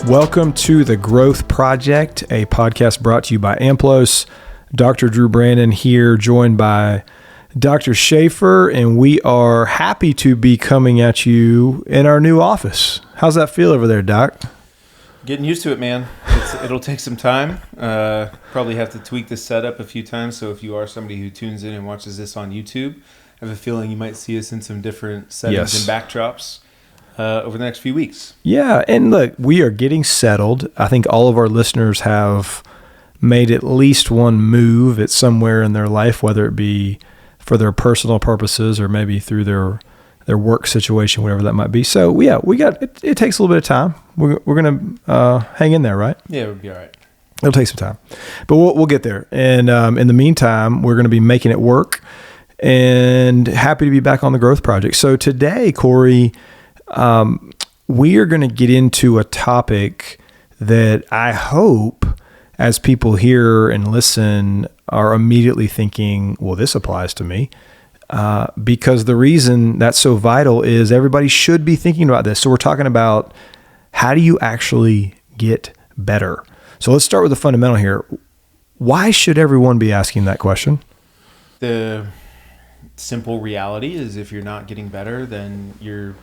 Welcome to The Growth Project, a podcast brought to you by AMPLOS. Dr. Drew Brannon here, joined by Dr. Shaffer, and we are happy to be coming at you in our new office. How's that feel over there, Doc? Getting used to it, man. It'll take some time. Probably have to tweak the setup a few times, so if you are somebody who tunes in and watches this on YouTube, I have a feeling you might see us in some different settings and backdrops over the next few weeks. Yeah, and look, we are getting settled. I think all of our listeners have made at least one move at somewhere in their life, whether it be for their personal purposes or maybe through their work situation, whatever that might be. So yeah, it takes a little bit of time. We're going to hang in there, right? Yeah, we'll be all right. It'll take some time, but we'll get there. And in the meantime, we're going to be making it work, and happy to be back on the Growth Project. So today, Cory, we are going to get into a topic that I hope, as people hear and listen, are immediately thinking, well, this applies to me. Because the reason that's so vital is everybody should be thinking about this. So we're talking about, how do you actually get better? So let's start with the fundamental here. Why should everyone be asking that question? The simple reality is, if you're not getting better, then you're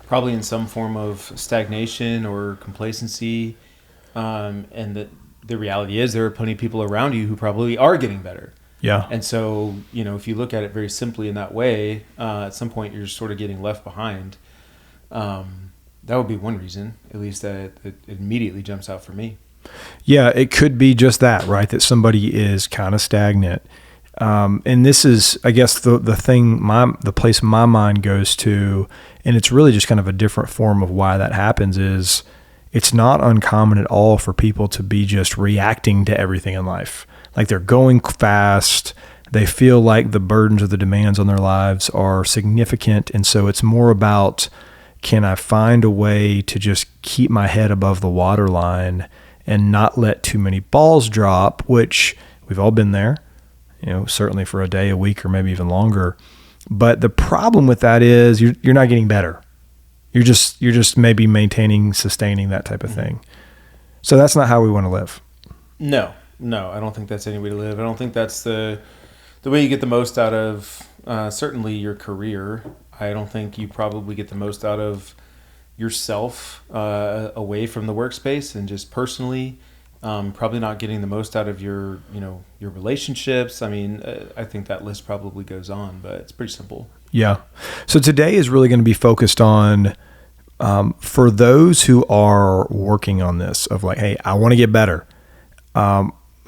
probably in some form of stagnation or complacency. And the reality is, there are plenty of people around you who probably are getting better. Yeah. And so, if you look at it very simply in that way, at some point you're sort of getting left behind. That would be one reason, at least, that it immediately jumps out for me. Yeah, it could be just that, right? That somebody is kind of stagnant. And this is, I guess, the place my mind goes to, and it's really just kind of a different form of why that happens, is it's not uncommon at all for people to be just reacting to everything in life. Like, they're going fast. They feel like the burdens or the demands on their lives are significant. And so it's more about, can I find a way to just keep my head above the waterline and not let too many balls drop, which we've all been there, certainly for a day, a week, or maybe even longer. But the problem with that is you're not getting better. You're just maybe maintaining, sustaining, that type of thing. So that's not how we want to live. No, I don't think that's any way to live. I don't think that's the way you get the most out of certainly your career. I don't think you probably get the most out of yourself away from the workspace, and just personally, probably not getting the most out of your relationships. I mean, I think that list probably goes on, but it's pretty simple. Yeah. So today is really going to be focused on, for those who are working on this, of like, hey, I want to get better.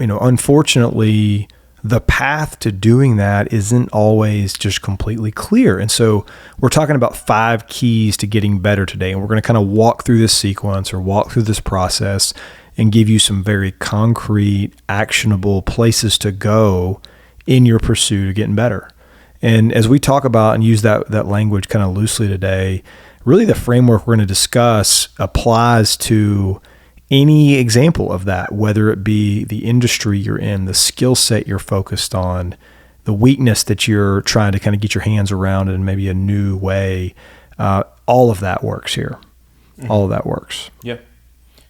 Unfortunately, the path to doing that isn't always just completely clear. And so we're talking about 5 keys to getting better today. And we're going to kind of walk through this sequence, or walk through this process, and give you some very concrete, actionable places to go in your pursuit of getting better. And as we talk about and use that language kind of loosely today, really the framework we're going to discuss applies to any example of that, whether it be the industry you're in, the skill set you're focused on, the weakness that you're trying to kind of get your hands around in maybe a new way. All of that works here. Mm-hmm. All of that works. Yeah.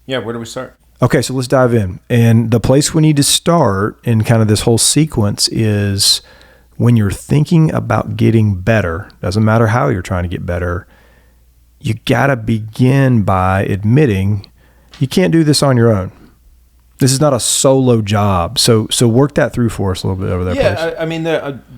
Yeah. Where do we start? Okay, so let's dive in. And the place we need to start in kind of this whole sequence is, when you're thinking about getting better, doesn't matter how you're trying to get better, you got to begin by admitting you can't do this on your own. This is not a solo job. So work that through for us a little bit over there, please. Yeah, I mean,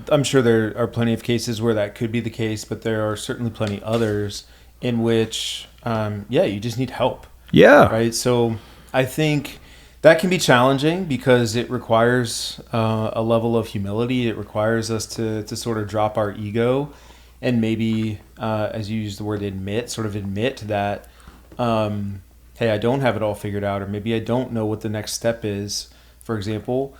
I'm sure there are plenty of cases where that could be the case, but there are certainly plenty others in which, you just need help. Yeah. Right? So I think that can be challenging because it requires a level of humility. It requires us to sort of drop our ego and maybe, as you use the word admit that, hey, I don't have it all figured out, or maybe I don't know what the next step is, for example.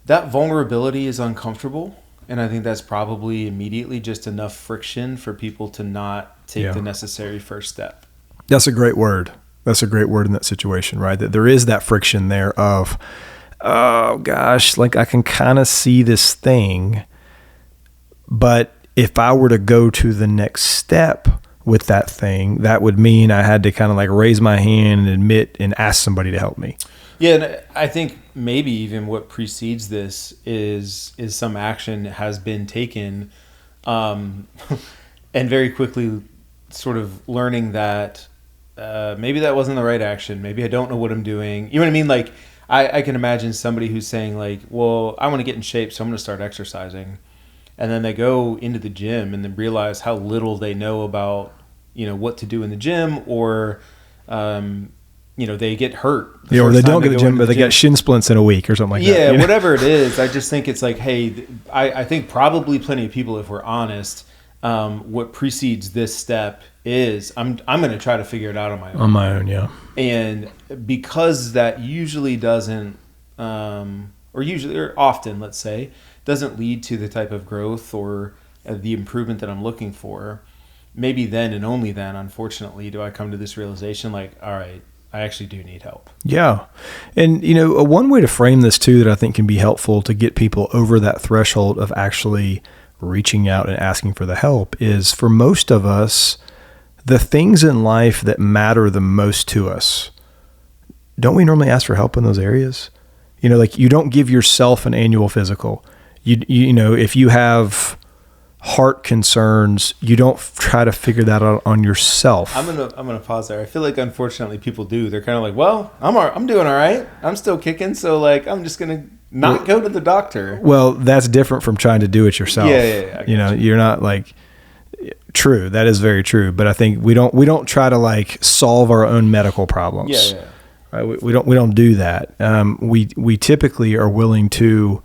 That vulnerability is uncomfortable, and I think that's probably immediately just enough friction for people to not take the necessary first step. That's a great word. That's a great word in that situation, right? That there is that friction there of, oh gosh, like I can kind of see this thing, but if I were to go to the next step, with that thing, that would mean I had to kind of like raise my hand and admit and ask somebody to help me. Yeah, and I think maybe even what precedes this is some action has been taken, and very quickly sort of learning that maybe that wasn't the right action. Maybe I don't know what I'm doing. You know what I mean? Like I can imagine somebody who's saying like, well, I want to get in shape, so I'm going to start exercising. And then they go into the gym and then realize how little they know about, what to do in the gym, or, they get hurt. Yeah, or they don't get to the gym, but they get shin splints in a week or something like that. Yeah, whatever it is. I just think it's like, hey, I think probably plenty of people, if we're honest, what precedes this step is I'm going to try to figure it out on my own. On my own, yeah. And because that usually doesn't, or often, let's say, doesn't lead to the type of growth or the improvement that I'm looking for, maybe then and only then, unfortunately, do I come to this realization like, all right, I actually do need help. Yeah. And, one way to frame this too that I think can be helpful to get people over that threshold of actually reaching out and asking for the help is, for most of us, the things in life that matter the most to us, don't we normally ask for help in those areas? Like you don't give yourself an annual physical. If you have heart concerns, you don't try to figure that out on yourself. I'm gonna pause there. I feel like unfortunately people do. They're kind of like, well, I'm doing all right. I'm still kicking, so like I'm just gonna not go to the doctor. Well, that's different from trying to do it yourself. Yeah. You're not like, true. That is very true. But I think we don't try to like solve our own medical problems. Yeah. Right? We don't do that. We typically are willing to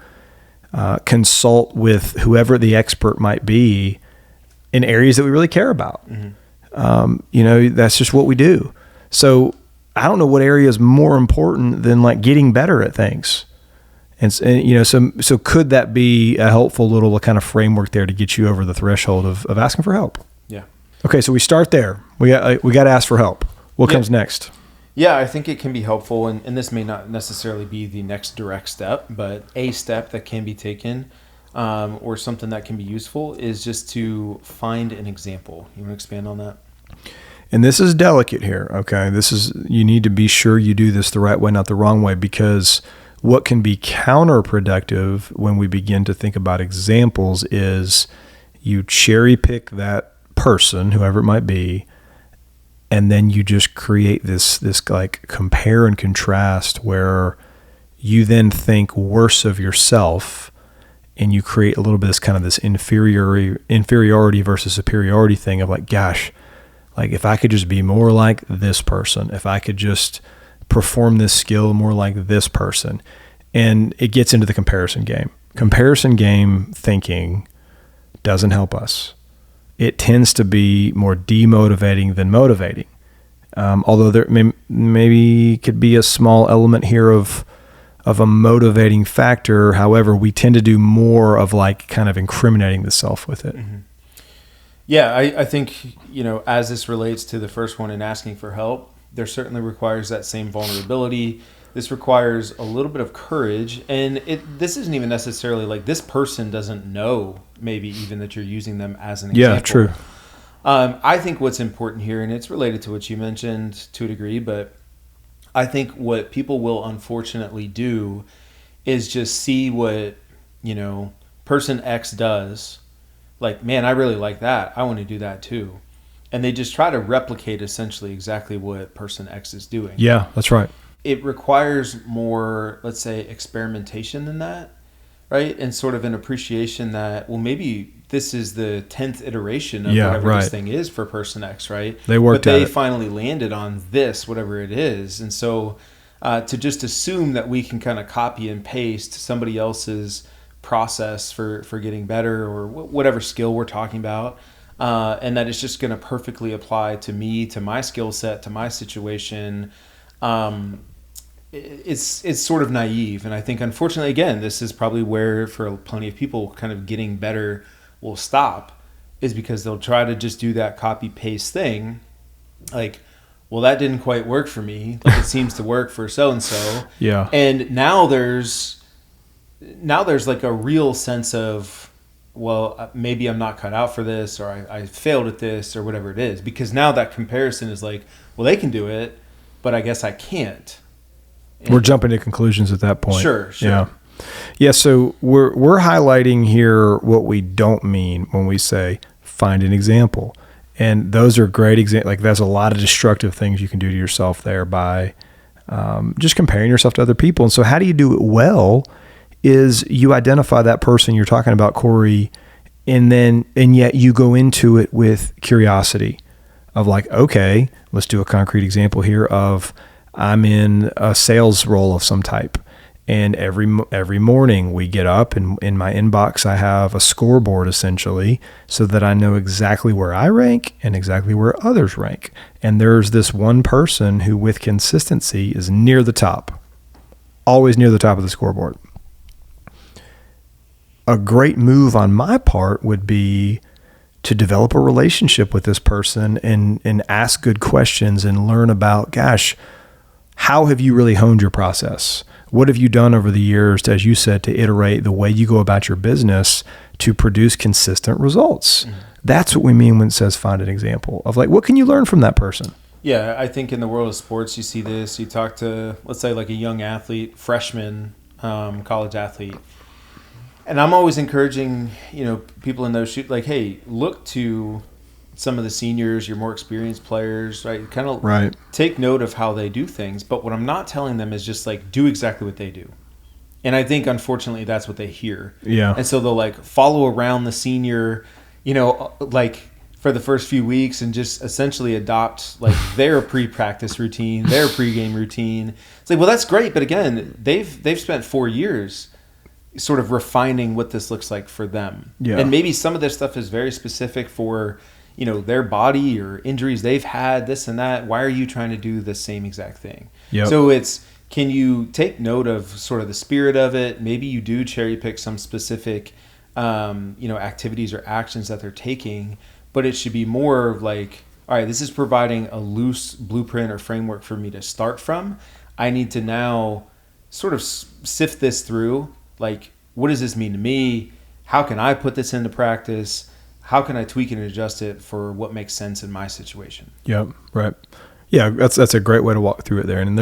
consult with whoever the expert might be in areas that we really care about. Mm-hmm. That's just what we do. So I don't know what area is more important than like getting better at things. And so could that be a helpful little kind of framework there to get you over the threshold of asking for help? Yeah. Okay. So we start there. We got to ask for help. What comes next? Yeah, I think it can be helpful, and this may not necessarily be the next direct step, but a step that can be taken, or something that can be useful, is just to find an example. You want to expand on that? And this is delicate here, okay? You need to be sure you do this the right way, not the wrong way, because what can be counterproductive when we begin to think about examples is you cherry pick that person, whoever it might be, and then you just create this like compare and contrast where you then think worse of yourself, and you create a little bit of this inferiority versus superiority thing of like, gosh, like if I could just be more like this person, if I could just perform this skill more like this person. And it gets into the comparison game. Comparison game thinking doesn't help us. It tends to be more demotivating than motivating. Although there maybe could be a small element here of a motivating factor. However, we tend to do more of like kind of incriminating the self with it. Mm-hmm. Yeah, I think, as this relates to the first one in asking for help, there certainly requires that same vulnerability. This requires a little bit of courage, and this isn't even necessarily like this person doesn't know maybe even that you're using them as an example. Yeah, true. I think what's important here, and it's related to what you mentioned to a degree, but I think what people will unfortunately do is just see what, person X does. Like, man, I really like that. I want to do that too. And they just try to replicate essentially exactly what person X is doing. Yeah, that's right. It requires more, let's say, experimentation than that, right? And sort of an appreciation that, well, maybe this is the 10th iteration of whatever this thing is for person X, right? But they finally landed on this, whatever it is. And so to just assume that we can kind of copy and paste somebody else's process for getting better or whatever skill we're talking about, and that it's just going to perfectly apply to me, to my skill set, to my situation, it's sort of naive. And I think, unfortunately, again, this is probably where for plenty of people kind of getting better will stop, is because they'll try to just do that copy paste thing. Like, well, that didn't quite work for me. Like, it seems to work for so-and-so. Yeah. And now there's like a real sense of well, maybe I'm not cut out for this, or I failed at this, or whatever it is. Because now that comparison is like, well, they can do it, but I guess I can't. We're jumping to conclusions at that point. Sure. Yeah. So we're highlighting here what we don't mean when we say find an example. And those are great examples. Like, there's a lot of destructive things you can do to yourself there by just comparing yourself to other people. And so how do you do it well is you identify that person you're talking about, Cory, and yet you go into it with curiosity of like, okay, let's do a concrete example here of I'm in a sales role of some type. And every morning we get up, and in my inbox I have a scoreboard essentially, so that I know exactly where I rank and exactly where others rank. And there's this one person who with consistency is near the top, always near the top of the scoreboard. A great move on my part would be to develop a relationship with this person and ask good questions and learn about, gosh, how have you really honed your process? What have you done over the years, to, as you said, to iterate the way you go about your business to produce consistent results? Mm-hmm. That's what we mean when it says find an example of like, what can you learn from that person? Yeah, I think in the world of sports, you see this. You talk to, let's say, like a young athlete, freshman, college athlete. And I'm always encouraging, people in those shoes, like, hey, look to some of the seniors, your more experienced players, right? Kind of take note of how they do things. But what I'm not telling them is just like, do exactly what they do. And I think, unfortunately, that's what they hear. Yeah. And so they'll like follow around the senior, like for the first few weeks and just essentially adopt like their pre-practice routine, their pre-game routine. It's like, well, that's great. But again, they've spent 4 years sort of refining what this looks like for them. Yeah. And maybe some of this stuff is very specific for, their body or injuries they've had, this and that. Why are you trying to do the same exact thing? Yep. So can you take note of sort of the spirit of it? Maybe you do cherry pick some specific, activities or actions that they're taking, but it should be more of like, all right, this is providing a loose blueprint or framework for me to start from. I need to now sort of sift this through. Like, what does this mean to me? How can I put this into practice? How can I tweak and adjust it for what makes sense in my situation? Yep. Right. Yeah. That's a great way to walk through it there. And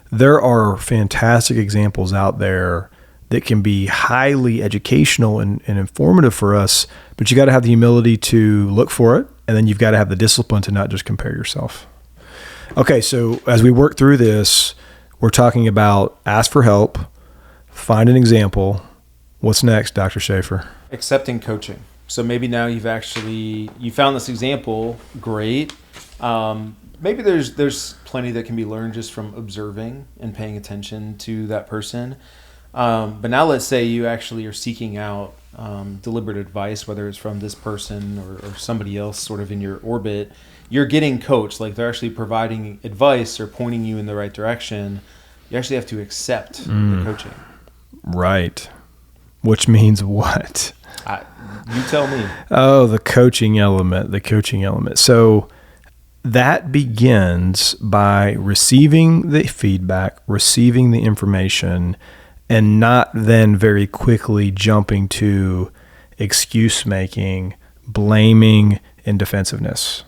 there are fantastic examples out there that can be highly educational and informative for us, but you got to have the humility to look for it. And then you've got to have the discipline to not just compare yourself. Okay. So as we work through this, we're talking about ask for help, find an example. What's next, Dr. Shaffer? Accepting coaching. So maybe now you found this example, great. Maybe there's plenty that can be learned just from observing and paying attention to that person. But now let's say you actually are seeking out deliberate advice, whether it's from this person or somebody else sort of in your orbit. You're getting coached, like they're actually providing advice or pointing you in the right direction. You actually have to accept the coaching. Right. Which means what? You tell me. Oh, the coaching element. So that begins by receiving the feedback, receiving the information, and not then very quickly jumping to excuse making, blaming, and defensiveness.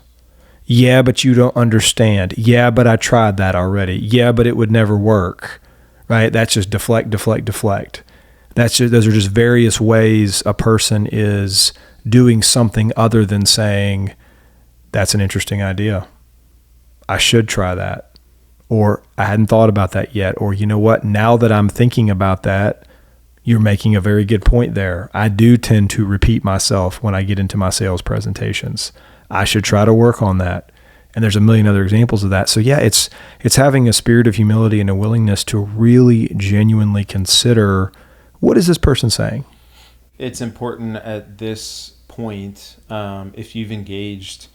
Yeah, but you don't understand. Yeah, but I tried that already. Yeah, but it would never work. Right? That's just deflect. Those are just various ways a person is doing something other than saying, that's an interesting idea. I should try that. Or I hadn't thought about that yet. Or you know what? Now that I'm thinking about that, you're making a very good point there. I do tend to repeat myself when I get into my sales presentations. I should try to work on that. And there's a million other examples of that. So yeah, it's having a spirit of humility and a willingness to really genuinely consider, what is this person saying? It's important at this point, if you've engaged,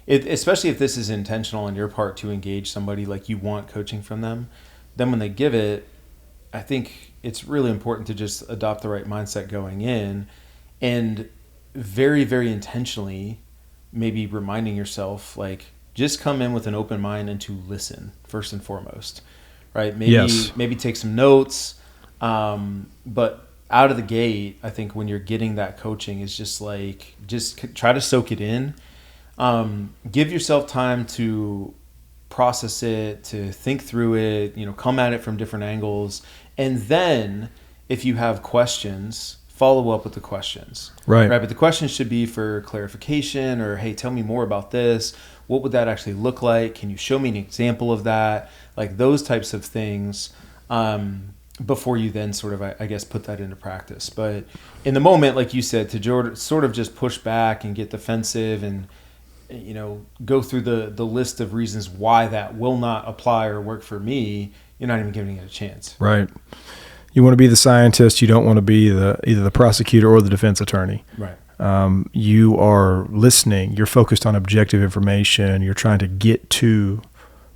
especially if this is intentional on your part to engage somebody, like you want coaching from them, then when they give it, I think it's really important to just adopt the right mindset going in and very, very intentionally maybe reminding yourself, like, just come in with an open mind and to listen first and foremost, right? Maybe take some notes, but out of the gate, I think when you're getting that coaching is just try to soak it in. Give yourself time to process it, to think through it, come at it from different angles. And then if you have questions, follow up with the questions. Right. But the questions should be for clarification or, hey, tell me more about this. What would that actually look like? Can you show me an example of that? Like those types of things before you then sort of, I guess, put that into practice. But in the moment, like you said, to sort of just push back and get defensive and, go through the list of reasons why that will not apply or work for me, you're not even giving it a chance. Right. You want to be the scientist. You don't want to be either the prosecutor or the defense attorney. Right. You are listening. You're focused on objective information. You're trying to get to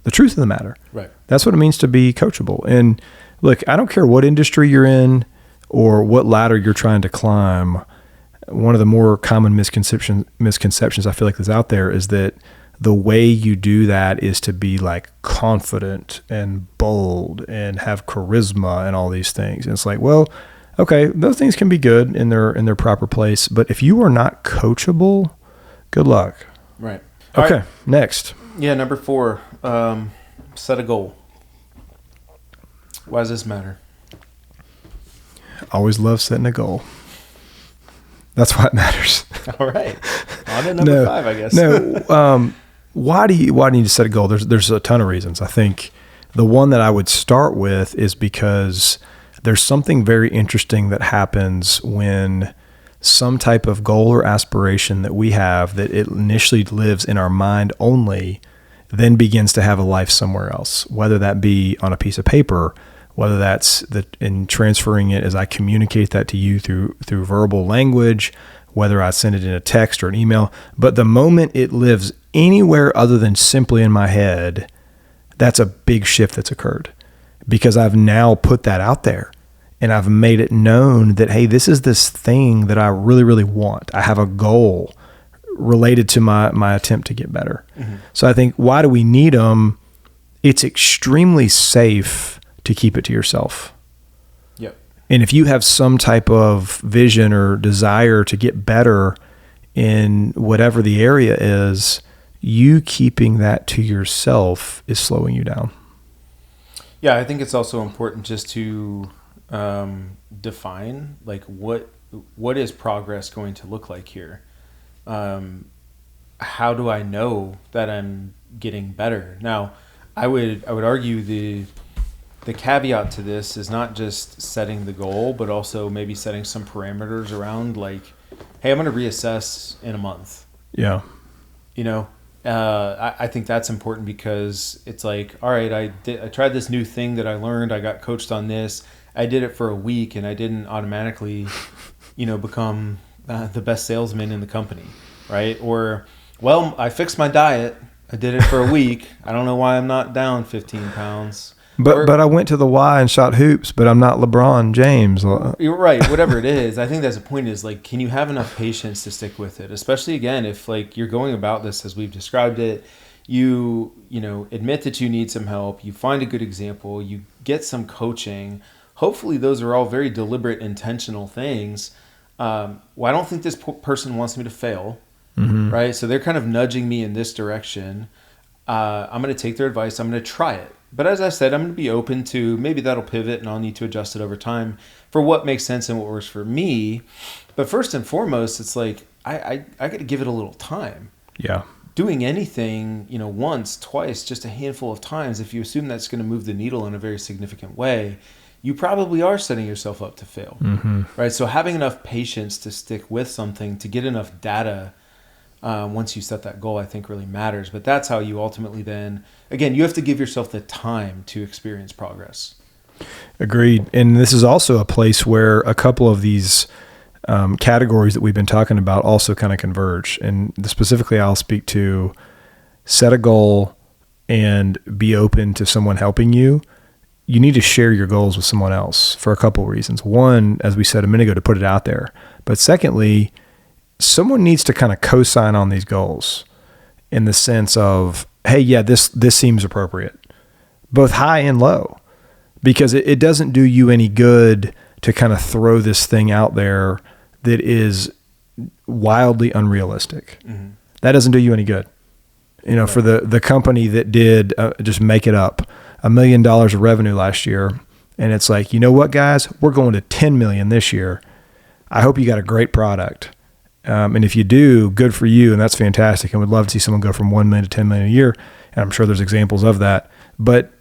the truth of the matter. Right. That's what it means to be coachable. And look, I don't care what industry you're in or what ladder you're trying to climb. One of the more common misconceptions I feel like that's out there is that the way you do that is to be like confident and bold and have charisma and all these things. And it's like, well, okay, those things can be good in their proper place, but if you are not coachable, good luck. Right. Okay, right. Next. Yeah, number 4, set a goal. Why does this matter? Always love setting a goal. That's why it matters. All right. On to number 5, I guess. Why do you need to set a goal? There's a ton of reasons. I think the one that I would start with is because there's something very interesting that happens when some type of goal or aspiration that we have that it initially lives in our mind only, then begins to have a life somewhere else, whether that be on a piece of paper, whether that's in transferring it as I communicate that to you through verbal language, whether I send it in a text or an email. But the moment it lives anywhere other than simply in my head, that's a big shift that's occurred because I've now put that out there and I've made it known that, hey, this is this thing that I really, really want. I have a goal related to my attempt to get better. Mm-hmm. So I think, why do we need them? It's extremely safe to keep it to yourself. Yep. And if you have some type of vision or desire to get better in whatever the area is, you keeping that to yourself is slowing you down. Yeah, I think it's also important just to define like what is progress going to look like here. How do I know that I'm getting better? Now, I would argue the caveat to this is not just setting the goal, but also maybe setting some parameters around like, hey, I'm going to reassess in a month. Yeah. I think that's important because it's like, all right, I tried this new thing that I learned. I got coached on this. I did it for a week and I didn't automatically, become the best salesman in the company. Right. Or, well, I fixed my diet. I did it for a week. I don't know why I'm not down 15 pounds. But I went to the Y and shot hoops, but I'm not LeBron James. You're right. Whatever it is, I think that's the point is like, can you have enough patience to stick with it? Especially again, if like you're going about this as we've described it, you admit that you need some help, you find a good example, you get some coaching. Hopefully those are all very deliberate, intentional things. I don't think this person wants me to fail. Mm-hmm. Right. So they're kind of nudging me in this direction. I'm going to take their advice. I'm going to try it. But as I said, I'm going to be open to maybe that'll pivot and I'll need to adjust it over time for what makes sense and what works for me. But first and foremost, it's like I got to give it a little time. Yeah. Doing anything, once, twice, just a handful of times, if you assume that's going to move the needle in a very significant way, you probably are setting yourself up to fail. Mm-hmm. Right. So having enough patience to stick with something, to get enough data once you set that goal, I think really matters. But that's how you ultimately then, again, you have to give yourself the time to experience progress. Agreed. And this is also a place where a couple of these categories that we've been talking about also kind of converge. And specifically, I'll speak to set a goal and be open to someone helping you. You need to share your goals with someone else for a couple of reasons. One, as we said a minute ago, to put it out there. But secondly, someone needs to kind of co-sign on these goals in the sense of, hey, yeah, this seems appropriate, both high and low, because it doesn't do you any good to kind of throw this thing out there that is wildly unrealistic. Mm-hmm. That doesn't do you any good. You know, right. For the company that did, just make it up, $1 million of revenue last year. And it's like, you know what, guys, we're going to 10 million this year. I hope you got a great product. And if you do, good for you. And that's fantastic. And we'd love to see someone go from 1 million to 10 million a year. And I'm sure there's examples of that, but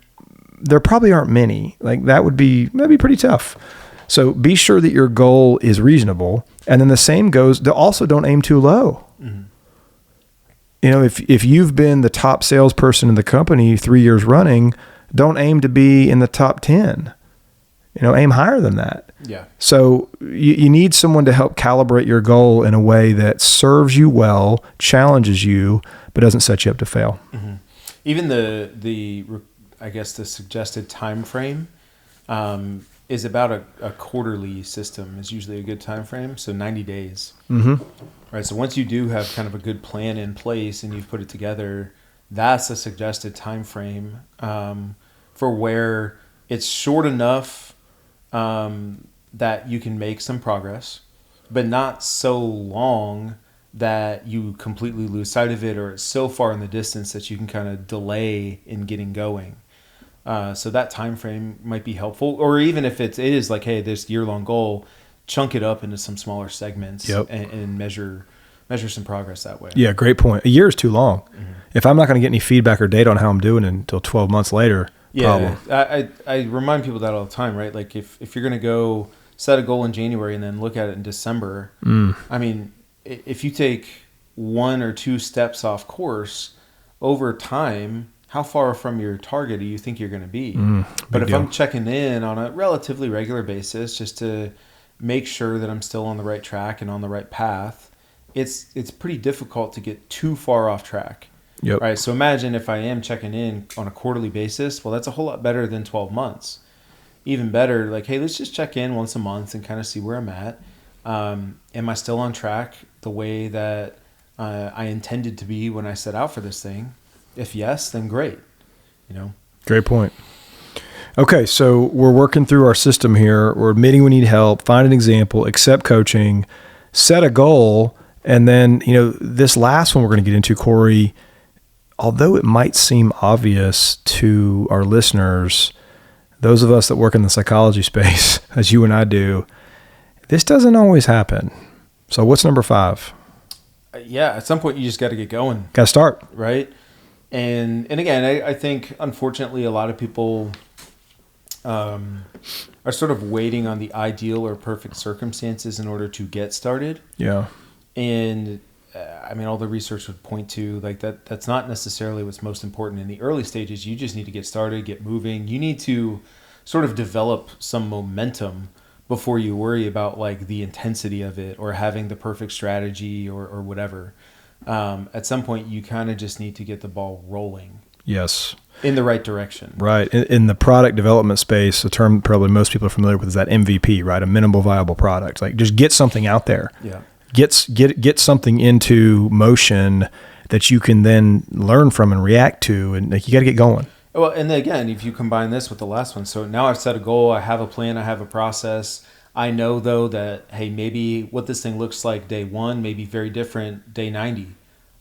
there probably aren't many. Like that'd be pretty tough. So be sure that your goal is reasonable. And then the same goes to also don't aim too low. Mm-hmm. You know, if you've been the top salesperson in the company 3 years running, don't aim to be in the top 10. You know, aim higher than that. Yeah. So you need someone to help calibrate your goal in a way that serves you well, challenges you, but doesn't set you up to fail. Mm-hmm. Even the I guess the suggested time frame is about a quarterly system is usually a good time frame. So 90 days. Mm-hmm. Right. So once you do have kind of a good plan in place and you've put it together, that's a suggested time frame for where it's short enough that you can make some progress, but not so long that you completely lose sight of it, or it's so far in the distance that you can kind of delay in getting going. So that time frame might be helpful, or even if it is like, hey, this year-long goal, chunk it up into some smaller segments. Yep. and measure some progress that way. Yeah, great point. A year is too long. Mm-hmm. If I'm not going to get any feedback or data on how I'm doing until 12 months later, problem. I remind people that all the time, right? Like if you're going to go set a goal in January and then look at it in December, I mean, if you take 1 or 2 steps off course over time, how far from your target do you think you're going to be? But if I'm checking in on a relatively regular basis just to make sure that I'm still on the right track and on the right path, it's pretty difficult to get too far off track. Yep. Right. So imagine if I am checking in on a quarterly basis. Well, that's a whole lot better than 12 months. Even better, like, hey, let's just check in once a month and kind of see where I'm at. Am I still on track the way that I intended to be when I set out for this thing? If yes, then great. You know. Great point. Okay, so we're working through our system here. We're admitting we need help. Find an example. Accept coaching. Set a goal. And then, you know, this last one we're going to get into, Cory, although it might seem obvious to our listeners, those of us that work in the psychology space, as you and I do, this doesn't always happen. So what's number 5? Yeah, at some point you just got to get going. Got to start. Right? And again, I think, unfortunately, a lot of people are sort of waiting on the ideal or perfect circumstances in order to get started. Yeah. And I mean, all the research would point to like that's not necessarily what's most important in the early stages. You just need to get started, get moving. You need to sort of develop some momentum before you worry about like the intensity of it or having the perfect strategy or whatever. At some point, you kind of just need to get the ball rolling. Yes. In the right direction. Right. In the product development space, a term probably most people are familiar with is that MVP, right? A minimal viable product. Like just get something out there. Yeah. Get something into motion that you can then learn from and react to, and like you got to get going. Well, and again, if you combine this with the last one, so now I've set a goal, I have a plan, I have a process. I know though that hey, maybe what this thing looks like day 1 may be very different day 90,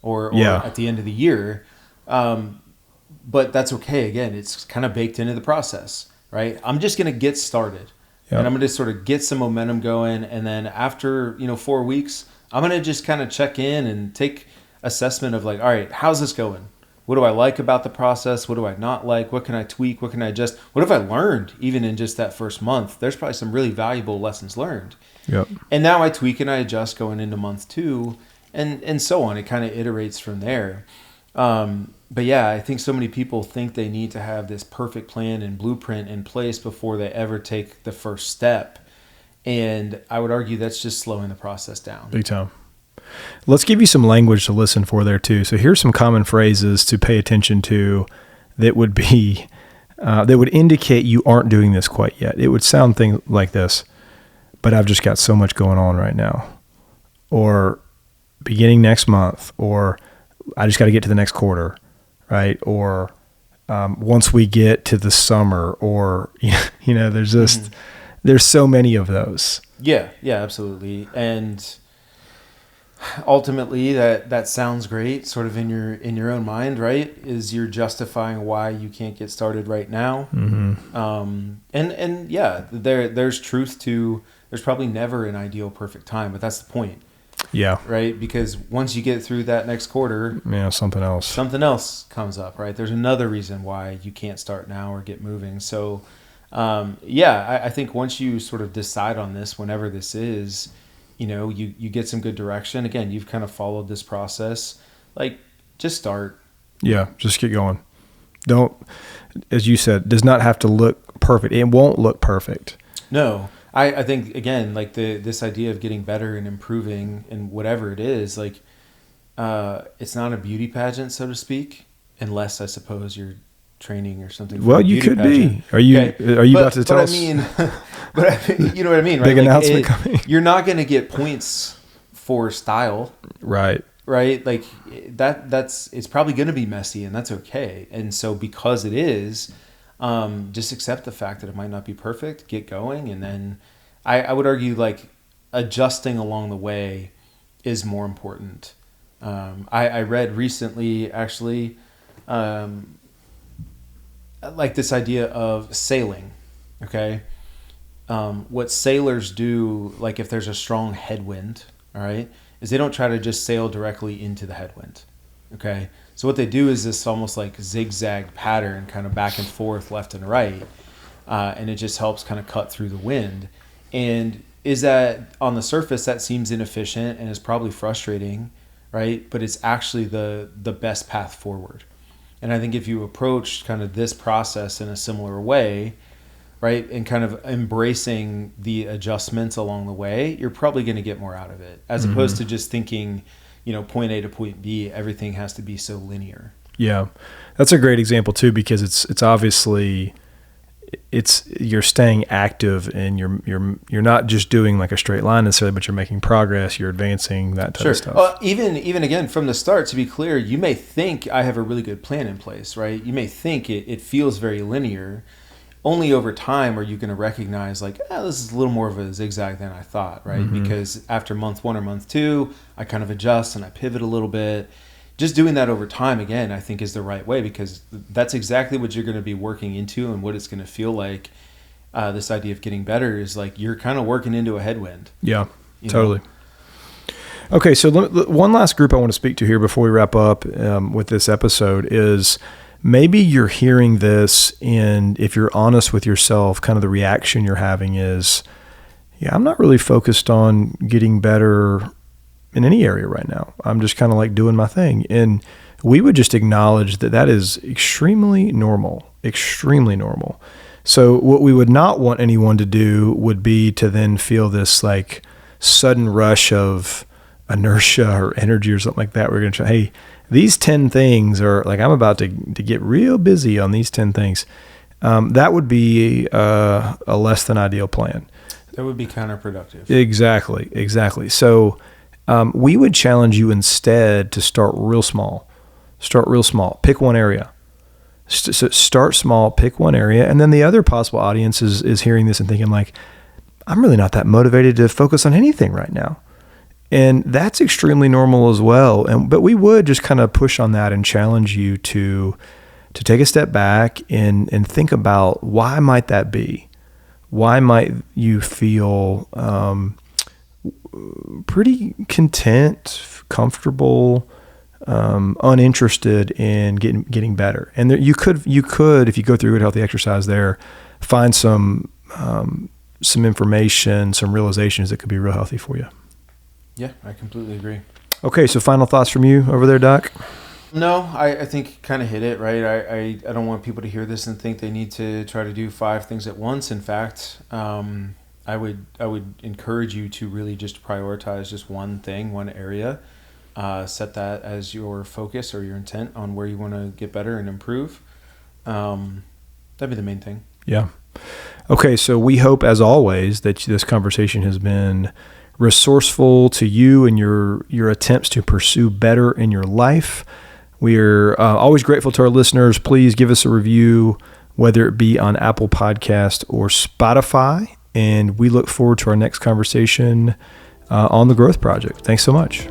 or at the end of the year. But that's okay. Again, it's kind of baked into the process, right? I'm just going to get started. Yep. And I'm going to sort of get some momentum going. And then after, 4 weeks, I'm going to just kind of check in and take assessment of like, all right, how's this going? What do I like about the process? What do I not like? What can I tweak? What can I adjust? What have I learned even in just that first month? There's probably some really valuable lessons learned. Yep. And now I tweak and I adjust going into month 2 and so on. It kind of iterates from there. But yeah, I think so many people think they need to have this perfect plan and blueprint in place before they ever take the first step. And I would argue that's just slowing the process down. Big time. Let's give you some language to listen for there too. So here's some common phrases to pay attention to that would be, that would indicate you aren't doing this quite yet. It would sound things like this, but I've just got so much going on right now, or beginning next month, or I just got to get to the next quarter, right? Or once we get to the summer, or, there's just There's so many of those. Yeah, absolutely. And ultimately that sounds great sort of in your own mind, right? Is you're justifying why you can't get started right now. And yeah, there's truth to, there's probably never an ideal perfect time, but that's the point. Yeah. Right. Because once you get through that next quarter, something else comes up, right? There's another reason why you can't start now or get moving. So I think once you sort of decide on this, whenever this is, you get some good direction. Again, you've kind of followed this process. Like, just start. Yeah, just get going. Don't, as you said, does not have to look perfect. It won't look perfect. No. I think, again, like this idea of getting better and improving and whatever it is, like, it's not a beauty pageant, so to speak, unless I suppose you're training or something. Well, you could be. Are you about to tell us? But you know what I mean, right? Big announcement coming. You're not going to get points for style. Right. Right. Like it's probably going to be messy, and that's okay. And so because it is, just accept the fact that it might not be perfect, get going. And then I would argue like adjusting along the way is more important. I read recently actually, like this idea of sailing. Okay. What sailors do, like if there's a strong headwind, all right, is they don't try to just sail directly into the headwind. Okay. So what they do is this almost like zigzag pattern, kind of back and forth, left and right. And it just helps kind of cut through the wind. And is that on the surface, that seems inefficient and is probably frustrating, right? But it's actually the best path forward. And I think if you approach kind of this process in a similar way, right, and kind of embracing the adjustments along the way, you're probably going to get more out of it, as opposed to just thinking, point A to point B, everything has to be so linear. Yeah, that's a great example too, because it's obviously you're staying active, and you're not just doing like a straight line necessarily, but you're making progress, you're advancing, that type of stuff. Even again from the start, to be clear, you may think I have a really good plan in place, right? You may think it feels very linear. Only over time are you going to recognize like, this is a little more of a zigzag than I thought, right? Because after month 1 or month 2, I kind of adjust and I pivot a little bit. Just doing that over time, again, I think is the right way, because that's exactly what you're going to be working into, and what it's going to feel like. This idea of getting better is like you're kind of working into a headwind. Yeah, totally. Okay, so one last group I want to speak to here before we wrap up with this episode is, maybe you're hearing this, and if you're honest with yourself, kind of the reaction you're having is, I'm not really focused on getting better in any area right now. I'm just kind of like doing my thing. And we would just acknowledge that is extremely normal, extremely normal. So what we would not want anyone to do would be to then feel this like sudden rush of inertia or energy or something like that. We're going to try, hey, these 10 things are like, I'm about to get real busy on these 10 things. That would be a less than ideal plan. That would be counterproductive. Exactly. So we would challenge you instead to start real small. Pick one area. Start small, pick one area. And then the other possible audience is hearing this and thinking like, I'm really not that motivated to focus on anything right now. And that's extremely normal as well. But we would just kind of push on that and challenge you to take a step back and think about, why might that be? Why might you feel pretty content, comfortable, uninterested in getting better? And you could, if you go through Good Healthy Exercise there, find some information, some realizations that could be real healthy for you. Yeah, I completely agree. Okay, so final thoughts from you over there, Doc? No, I think kind of hit it, right? I don't want people to hear this and think they need to try to do 5 things at once. In fact, I would encourage you to really just prioritize just one thing, one area. Set that as your focus or your intent on where you want to get better and improve. That'd be the main thing. Yeah. Okay, so we hope, as always, that this conversation has been resourceful to you and your attempts to pursue better in your life. We're always grateful to our listeners. Please give us a review, whether it be on Apple Podcast or Spotify. And we look forward to our next conversation on the Growth Project. Thanks so much.